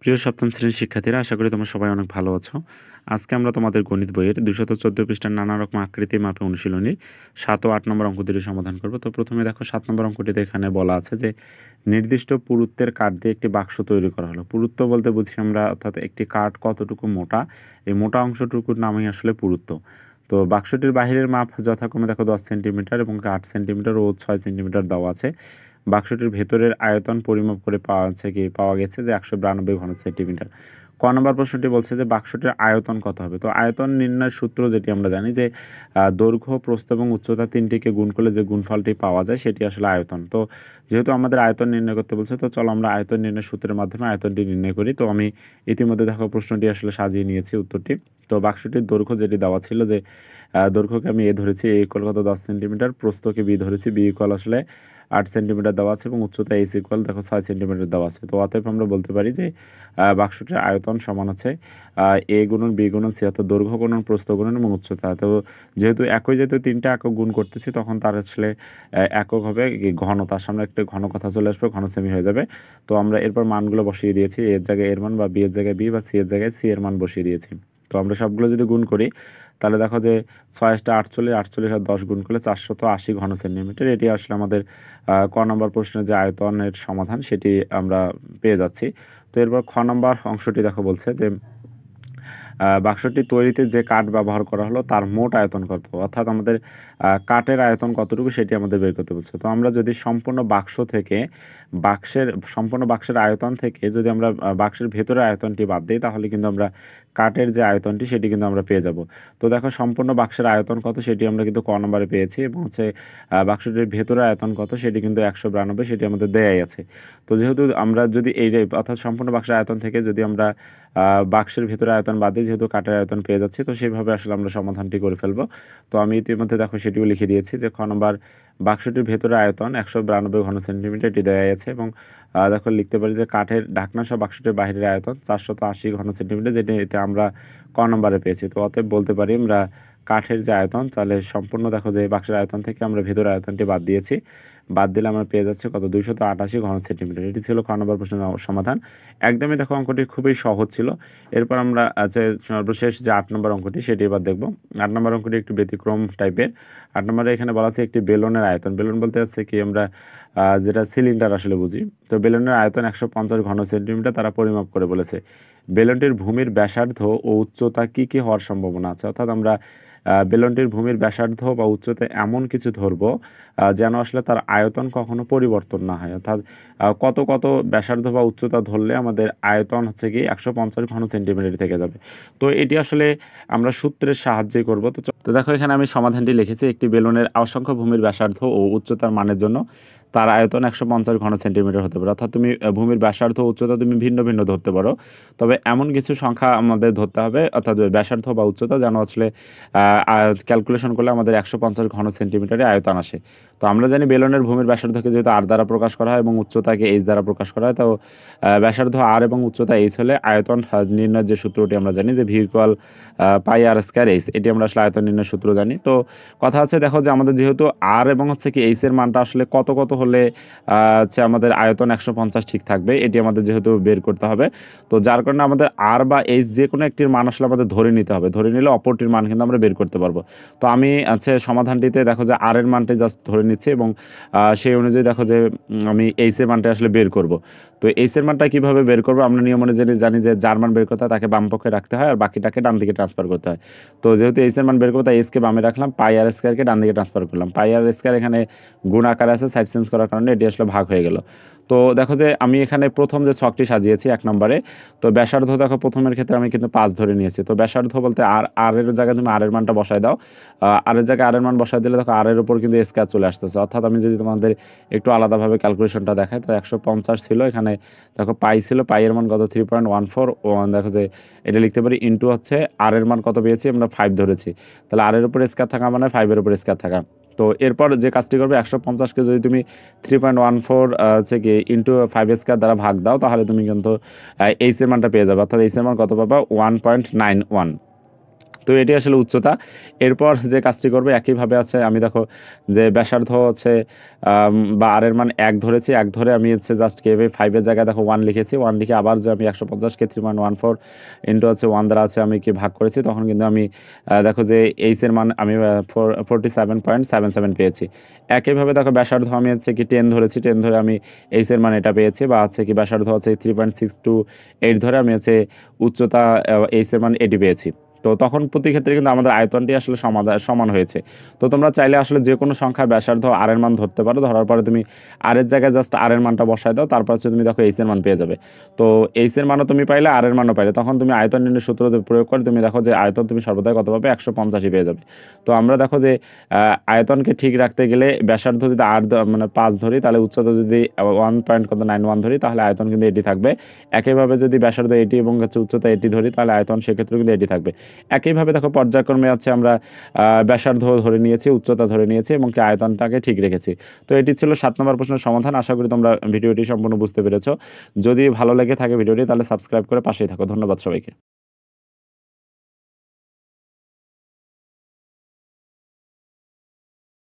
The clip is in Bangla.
প্রিয় সপ্তম শ্রেণীর শিক্ষার্থীরা, আশা করি তোমরা সবাই অনেক ভালো আছো। আজকে আমরা তোমাদের গণিত বইয়ের 214 পৃষ্ঠার নানা রকম আকৃতি মাপে অনুশীলনী 7 ও 8 নম্বর অঙ্ক দুটি সমাধান করব। তো প্রথমে দেখো 7 নম্বর অঙ্কটিতে এখানে বলা আছে যে নির্দিষ্ট পুরুত্বের কাঠ দিয়ে একটি বাক্স তৈরি করা হলো। পুরুত্ব বলতে বুঝি আমরা, অর্থাৎ একটি কাঠ কতটুকু মোটা, এই মোটা অংশটুকুর নামই আসলে পুরুত্ব। তো বাক্সটির বাহিরের মাপ যথাক্রমে দেখো 10 সেন্টিমিটার এবং 8 সেন্টিমিটার ও 6 সেন্টিমিটার দেওয়া আছে। বাক্সটির ভেতরের আয়তন পরিমাপ করে পাওয়া গেছে যে 192 ঘন সেন্টিমিটার। ক নম্বর প্রশ্নটি বলছে যে বাক্সটির আয়তন কত হবে। তো আয়তন নির্ণয়ের সূত্র যেটি আমরা জানি যে দৈর্ঘ্য, প্রস্থ এবং উচ্চতা তিনটিকে গুণ করলে যে গুণফলটি পাওয়া যায় সেটি আসলে আয়তন। তো যেহেতু আমাদের আয়তন নির্ণয় করতে বলছে, তো চলো আমরা আয়তন নির্ণয় সূত্রের মাধ্যমে আয়তনটি নির্ণয় করি। তো আমি ইতিমধ্যে দেখো প্রশ্নটি আসলে সাজিয়ে নিয়েছি উত্তরটি। তো বাক্সটির দৈর্ঘ্য যেটি দেওয়া ছিল যে দৈর্ঘ্যকে আমি এ ধরেছি, এ ইকুয়াল কত 10 সেন্টিমিটার, প্রস্থকে বি ধরেছি, বি ইকুয়াল আসলে 8 সেন্টিমিটার দেওয়া আছে এবং উচ্চতা এইচ ইকুয়াল দেখো 6 সেন্টিমিটার দেওয়া আছে। তো অতএব আমরা বলতে পারি যে বাক্সটির আয়তন সমান হচ্ছে এ গুণন বি গুণন সি, অর্থাৎ দৈর্ঘ্য গুণন প্রস্থ গুণন এবং উচ্চতা। তো যেহেতু তিনটা একক গুণ করতেছি, তখন তার আসলে একক হবে ঘন, তার সামনে একটা ঘন কথা চলে আসবে, ঘন সেমি হয়ে যাবে। তো আমরা এরপর মানগুলো বসিয়ে দিয়েছি, এর জায়গায় এর মান বা বি এর জায়গায় বি বা সি এর জায়গায় সি এর মান বসিয়ে দিয়েছি। তো আমরা সবগুলো যদি গুণ করি তাহলে দেখো যে 6 × 8 = 48, আর 10 গুণ করলে 480 ঘন সেন্টিমিটার। এটি আসলে আমাদের ক নম্বর প্রশ্নের যে আয়তনের সমাধান সেটি আমরা পেয়ে যাচ্ছি। তো এরপর খ নম্বর অংশটি দেখো বলছে যে বাক্সটি তৈরিতে যে কাঠ ব্যবহার করা হলো তার মোট আয়তন কত, অর্থাৎ আমাদের কাঠের আয়তন কতটুকু সেটি আমাদের বের করতে বলছে। তো আমরা যদি সম্পূর্ণ বাক্সের আয়তন থেকে যদি আমরা বাক্সের ভেতরের আয়তনটি বাদ দিই, তাহলে কিন্তু আমরা কাঠের যে আয়তনটি সেটি কিন্তু আমরা পেয়ে যাব। তো দেখো সম্পূর্ণ বাক্সের আয়তন কত সেটি আমরা কিন্তু ক নম্বরে পেয়েছি, এবং হচ্ছে বাক্সটির ভেতরের আয়তন কত সেটি কিন্তু 192, সেটি আমাদের দেয়াই আছে। তো যেহেতু আমরা যদি অর্থাৎ সম্পূর্ণ বাক্সের আয়তন থেকে যদি আমরা বাক্সের ভেতরে আয়তন বাদ দিয়ে যেহেতু কাঠের আয়তন পেয়ে যাচ্ছি, তো সেইভাবে আসলে আমরা সমাধানটি করে ফেলবো। তো আমি ইতিমধ্যে দেখো সেটিও লিখে দিয়েছি যে খ নম্বর বাক্সটির ভেতরে আয়তন 192 ঘন সেন্টিমিটার, এটি দেওয়া আছে। এবং দেখো লিখতে পারি যে কাঠের ঢাকনা সহ বাক্সটির বাহিরের আয়তন 480 ঘন সেন্টিমিটার, যেটি এতে আমরা ক নম্বরে পেয়েছি। তো অতএব বলতে পারি আমরা কাঠের যে আয়তন, তাহলে সম্পূর্ণ দেখো যে বাক্সের আয়তন থেকে আমরা ভেতরের আয়তনটি বাদ দিয়েছি, বাদ দিলে আমরা পেয়ে যাচ্ছি কত 288 ঘন সেন্টিমিটার। এটি ছিল খ নম্বর প্রশ্নের সমাধান। একদমই দেখো অঙ্কটি খুবই সহজ ছিল। এরপর আমরা সর্বশেষ যে 8 নম্বর অঙ্কটি সেটি এবার দেখব। 8 নম্বর অঙ্কটি একটু ব্যতিক্রম টাইপের। 8 নম্বরে এখানে বলা আছে একটি বেলুনের আয়তন। বেলুন বলতে আছে কি আমরা যেটা সিলিন্ডার আসলে বুঝি। তো বেলুনের আয়তন 150 ঘন সেন্টিমিটার তারা পরিমাপ করে বলেছে। বেলুনটির ভূমির ব্যাসার্ধ ও উচ্চতা কি কি হওয়ার সম্ভাবনা আছে, অর্থাৎ আমরা বেলুনটির ভূমির ব্যাসার্ধ বা উচ্চতা এমন কিছু ধরব যেন আসলে তার আয়তন কখনো পরিবর্তন না হয়, অর্থাৎ কত কত ব্যাসার্ধ বা উচ্চতা ধরলে আমাদের আয়তন হচ্ছে কি 150 ঘন সেন্টিমিটার থেকে যাবে। তো এটি আসলে আমরা সূত্রের সাহায্যে করব। তো দেখো এখানে আমি সমাধানটি লিখেছি, একটি বেলুনের অসংখ্য ভূমির ব্যাসার্ধ ও উচ্চতার মানের জন্য তার আয়তন 150 ঘন সেন্টিমিটার হতে পারে, অর্থাৎ তুমি ভূমির ব্যাসার্ধ উচ্চতা তুমি ভিন্ন ভিন্ন ধরতে পারো, তবে এমন কিছু সংখ্যা আমাদের ধরতে হবে, অর্থাৎ ব্যাসার্ধ বা উচ্চতা যেন আসলে ক্যালকুলেশন করলে আমাদের 150 ঘন সেন্টিমিটারে আয়তন আসে। তো আমরা জানি বেলুনের ভূমির ব্যাসার্ধকে যেহেতু আর দ্বারা প্রকাশ করা হয় এবং উচ্চতাকে এইচ দ্বারা প্রকাশ করা হয়, তো ব্যাসার্ধ আর এবং উচ্চতা এইচ হলে আয়তন নির্ণয়ের যে সূত্রটি আমরা জানি যে ভি ইকুয়াল পাই আর স্কয়ার এইচ, এটি আমরা আসলে আয়তন নির্ণয়ের সূত্র জানি। তো কথা হচ্ছে দেখো যে আমাদের যেহেতু আর এবং হচ্ছে কি এইচ এর মানটা আসলে কত কত হলে হচ্ছে আমাদের আয়তন 150 ঠিক থাকবে, এটি আমাদের যেহেতু বের করতে হবে। তো যার কারণে আমাদের আর বা এইচ যে কোনো একটির মান আসলে আমাদের ধরে নিতে হবে, ধরে নিলে অপরটির মান কিন্তু আমরা বের করতে পারবো। তো আমি সমাধানটিতে দেখো যে আর এর মানটি জাস্ট ধরে নিচ্ছি, এবং সেই অনুযায়ী দেখো যে আমি এইচ এর মানটা আসলে বের করব। তো এইচ এর মানটা কীভাবে বের করবো, আমরা নিয়ম অনুযায়ী জানি যে যার মান বের করতে হয় তাকে বাম পক্ষে রাখতে হয় আর বাকিটাকে ডান দিকে ট্রান্সফার করতে হয়। তো যেহেতু এইচ এর মান বের করবো তাই এইচকে বামে রাখলাম, পাই আর স্কয়ারকে ডান দিকে ট্রান্সফার করলাম। পাই আর স্কয়ার এখানে গুণ আকারে আছে, সাইড চেঞ্জ করার কারণে এটি আসলে ভাগ হয়ে গেল। তো দেখো যে আমি এখানে প্রথম যে ছকটি সাজিয়েছি 1 নম্বরে, তো ব্যাসার্ধ দেখো প্রথমের ক্ষেত্রে আমি কিন্তু 5 ধরে নিয়েছি। তো ব্যাসার্ধ বলতে আর এর জায়গায় তুমি আর এর মানটা বসায় দাও, আর এর জায়গায় আর এর মান বসায় দিলে দেখো আর এর উপর কিন্তু স্কয়ার চলে আসতেছে, অর্থাৎ আমি যদি তোমাদের একটু আলাদাভাবে ক্যালকুলেশনটা দেখাই, তো 150 ছিল, এখানে দেখো পাই ছিল, পাই এর মান কত 3.14, দেখো যে এটা লিখতে পারি ইন্টু হচ্ছে আর এর মান কত পেয়েছি আমরা 5 ধরেছি, তাহলে আর এর উপর স্কয়ার থাকা মানে 5 এর উপর স্কয়ার থাকা। তো এরপর যে কাজটি করবে 150কে যদি তুমি 3.14 হচ্ছে কি ইন্টু 5 স্কয়ার দ্বারা ভাগ দাও, তাহলে তুমি কিন্তু এইচ এর মানটা পেয়ে যাবে, অর্থাৎ এইচ এর মান কত পাবা 1.91। তো এটি আসলে উচ্চতা। এরপর যে কাজটি করবে একইভাবে আছে, আমি দেখো যে ব্যাসার্ধ হচ্ছে বা আর এর মান 1 ধরেছি, 1 ধরে আমি হচ্ছে জাস্ট কেভে 5 এর জায়গায় দেখো 1 লিখেছি, 1 লিখে আবার যে আমি 150কে 3.14 ইন্টু হচ্ছে 1 দ্বারা আছে আমি কি ভাগ করেছি, তখন কিন্তু আমি দেখো যে এইচ এর মান আমি 47.77 পেয়েছি। একইভাবে দেখো ব্যাসার্ধ আমি হচ্ছে কি 10 ধরেছি, 10 ধরে আমি এইচ এর মান এটা পেয়েছি, বা হচ্ছে কি ব্যাসার্ধ হচ্ছে 3.628 ধরে আমি হচ্ছে উচ্চতা এইচ এর মান এটি পেয়েছি। তো তখন প্রতি ক্ষেত্রে কিন্তু আমাদের আয়তনটি আসলে সমান হয়েছে। তো তোমরা চাইলে আসলে যে কোনো সংখ্যার ব্যাসার্ধ আর এর মান ধরতে পারো, ধরার পরে তুমি আর এর জায়গায় জাস্ট আর এর মানটা বসায় দাও, তারপর হচ্ছে তুমি দেখো এইচ এর মান পেয়ে যাবে। তো এইচ এর মানও তুমি পাইলে, আর এর মানও পাইলে, তখন তুমি আয়তন নির্ণয় সূত্র প্রয়োগ করে তুমি দেখো যে আয়তন তুমি সর্বদাই কত পাবে, 150 পেয়ে যাবে। তো আমরা দেখো যে আয়তনকে ঠিক রাখতে গেলে ব্যাসার্ধ যদি মানে 5 ধরি, তাহলে উচ্চতা যদি 1.91 ধরি, তাহলে আয়তন কিন্তু এটি থাকবে। একইভাবে যদি ব্যাসার্ধ এটি এবং হচ্ছে উচ্চতা এটি ধরি, তাহলে আয়তন সেক্ষেত্রে কিন্তু এটি থাকবে। একইভাবে দেখো পর্যায়ক্রমে আছে আমরা ব্যাসার্ধ ধরে নিয়েছি, উচ্চতা ধরে নিয়েছি এবং কি আয়তনটাকে ঠিক রেখেছি। তো এটি ছিল 7 নম্বর প্রশ্নের সমাধান। আশা করি তোমরা ভিডিওটি সম্পূর্ণ বুঝতে পেরেছো। যদি ভালো লেগে থাকে ভিডিওটি, তাহলে সাবস্ক্রাইব করে পাশেই থাকো। ধন্যবাদ সবাইকে।